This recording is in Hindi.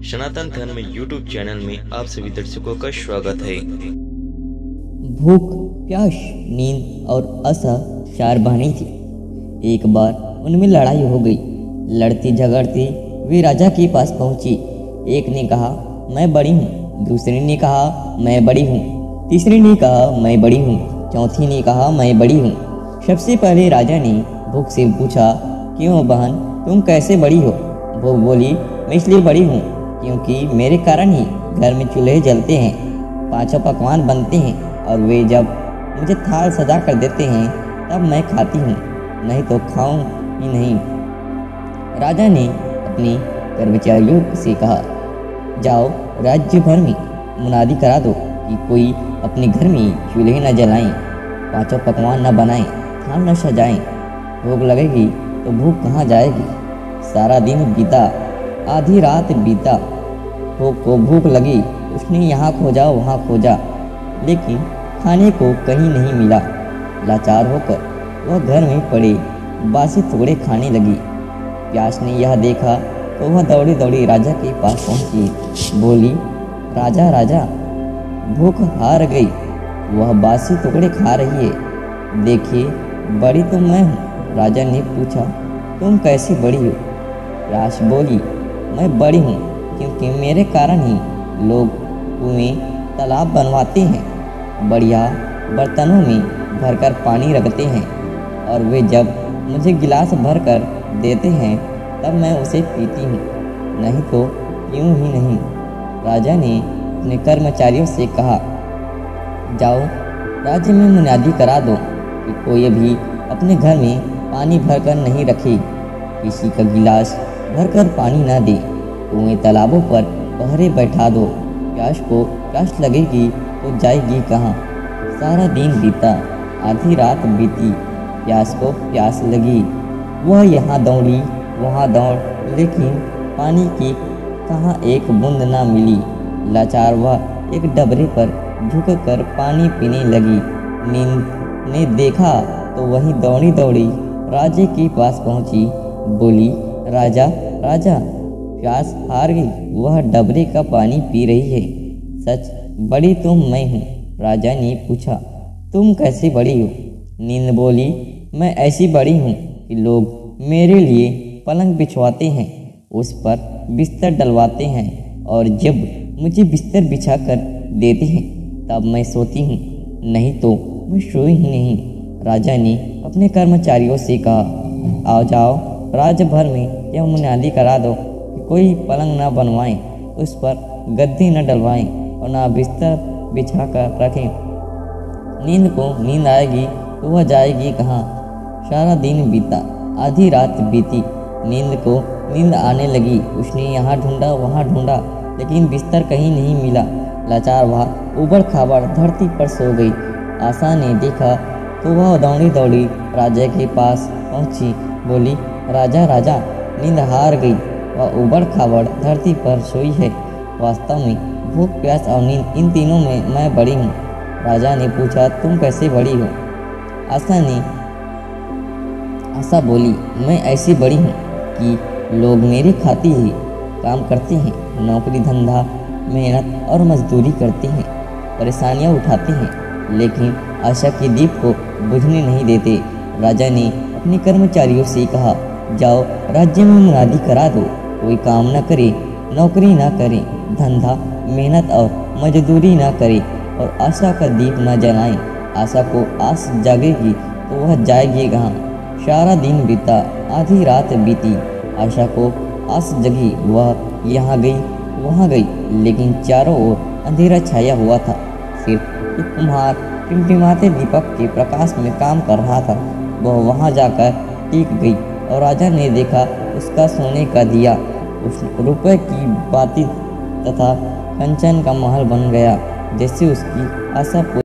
सनातन धर्म यूट्यूब चैनल में आप सभी दर्शकों का स्वागत है। भूख, प्यास, नींद और आशा चार बहनें थी। एक बार उनमें लड़ाई हो गई। लड़ती झगड़ती वे राजा के पास पहुंची। एक ने कहा मैं बड़ी हूँ, दूसरे ने कहा मैं बड़ी हूँ, तीसरे ने कहा मैं बड़ी हूँ, चौथी ने कहा मैं बड़ी हूँ। सबसे पहले राजा ने भूख से पूछा, क्यों बहन, तुम कैसे बड़ी हो? भूख बोली, मैं इसलिए बड़ी हूँ क्योंकि मेरे कारण ही घर में चूल्हे जलते हैं, पांचों पकवान बनते हैं और वे जब मुझे थाल सजा कर देते हैं तब मैं खाती हूँ, नहीं तो खाऊं ही नहीं। राजा ने अपने कर्मचारियों से कहा, जाओ राज्य भर में मुनादी करा दो कि कोई अपने घर में चूल्हे न जलाएं, पांचों पकवान न बनाएं, थाल न सजाएं। भूख लगेगी तो भूख कहाँ जाएगी? सारा दिन बीता, आधी रात बीता, भूख को भूख लगी, उसने यहाँ खोजा वहाँ खोजा, लेकिन खाने को कहीं नहीं मिला। लाचार होकर वह घर में पड़े बासी टुकड़े खाने लगी। प्यास ने यह देखा तो वह दौड़ी दौड़ी राजा के पास पहुंची। बोली, राजा राजा, भूख हार गई, वह बासी टुकड़े खा रही है। देखिए, बड़ी तो मैं हूँ। राजा ने पूछा, तुम कैसी बड़ी हो? प्यास बोली, मैं बड़ी हूँ क्योंकि मेरे कारण ही लोग कुएं तालाब बनवाते हैं, बढ़िया बर्तनों में भरकर पानी रखते हैं और वे जब मुझे गिलास भरकर देते हैं तब मैं उसे पीती हूँ, नहीं तो यूं ही नहीं। राजा ने अपने कर्मचारियों से कहा, जाओ राज्य में मुनादी करा दो कि कोई भी अपने घर में पानी भरकर नहीं रखे, किसी का गिलास भरकर पानी न दे, कुएं तालाबों पर पहरे बैठा दो। प्यास को प्यास लगेगी तो जाएगी कहाँ? सारा दिन बीता, आधी रात बीती, प्यास को प्यास लगी। वह यहाँ दौड़ी वहाँ दौड़, लेकिन पानी की कहाँ एक बूंद ना मिली। लाचार वह एक डबरे पर झुककर पानी पीने लगी। नींद ने देखा तो वही दौड़ी दौड़ी राजे के पास पहुंची। बोली, राजा राजा, प्यास हार गई, वह डबरे का पानी पी रही है। सच बड़ी तो मैं हूँ। राजा ने पूछा, तुम कैसे बड़ी हो? नींद बोली, मैं ऐसी बड़ी हूँ कि लोग मेरे लिए पलंग बिछवाते हैं, उस पर बिस्तर डलवाते हैं और जब मुझे बिस्तर बिछा कर देते हैं तब मैं सोती हूँ, नहीं तो मैं सोई ही नहीं। राजा ने अपने कर्मचारियों से कहा, आओ जाओ राज्य भर में यह मुनादी करा दो कि कोई पलंग न बनवाएं, उस पर गद्दी न डलवाएं और न बिस्तर बिछा कर रखें। नींद को नींद आएगी तो वह जाएगी कहाँ? सारा दिन बीता, आधी रात बीती, नींद को नींद आने लगी। उसने यहाँ ढूंढा वहाँ ढूंढा, लेकिन बिस्तर कहीं नहीं मिला। लाचार वह ऊबड़ खाबड़ धरती पर सो गई। आशा ने देखा तो वह दौड़ी दौड़ी राजा के पास पहुंची। बोली, राजा राजा, नींद हार गई, वह ऊबड़ खाबड़ धरती पर सोई है। वास्तव में भूख, प्यास और नींद, इन तीनों में मैं बड़ी हूँ। राजा ने पूछा, तुम कैसे बड़ी हो? आशा बोली, मैं ऐसी बड़ी हूँ कि लोग मेरे खाती ही काम करते हैं, नौकरी धंधा मेहनत और मजदूरी करते हैं, परेशानियाँ उठाते हैं, लेकिन आशा के दीप को बुझने नहीं देते। राजा ने अपने कर्मचारियों से कहा, जाओ राज्य में मुनादी करा दो, कोई काम न करे, नौकरी न करे, धंधा मेहनत और मजदूरी न करे और आशा का दीप न जलाएं। आशा को आस जागेगी तो वह जाएगी कहाँ? सारा दिन बीता, आधी रात बीती, आशा को आस जगी। वह यहाँ गई वहाँ गई, लेकिन चारों ओर अंधेरा छाया हुआ था। सिर्फ एक कुम्हार टिमटिमाते दीपक के प्रकाश में काम कर रहा था। वह वहाँ जाकर टिक गई और राजा ने देखा उसका सोने का दिया उस रुपए की बाती तथा कंचन का महल बन गया। जैसे उसकी आशा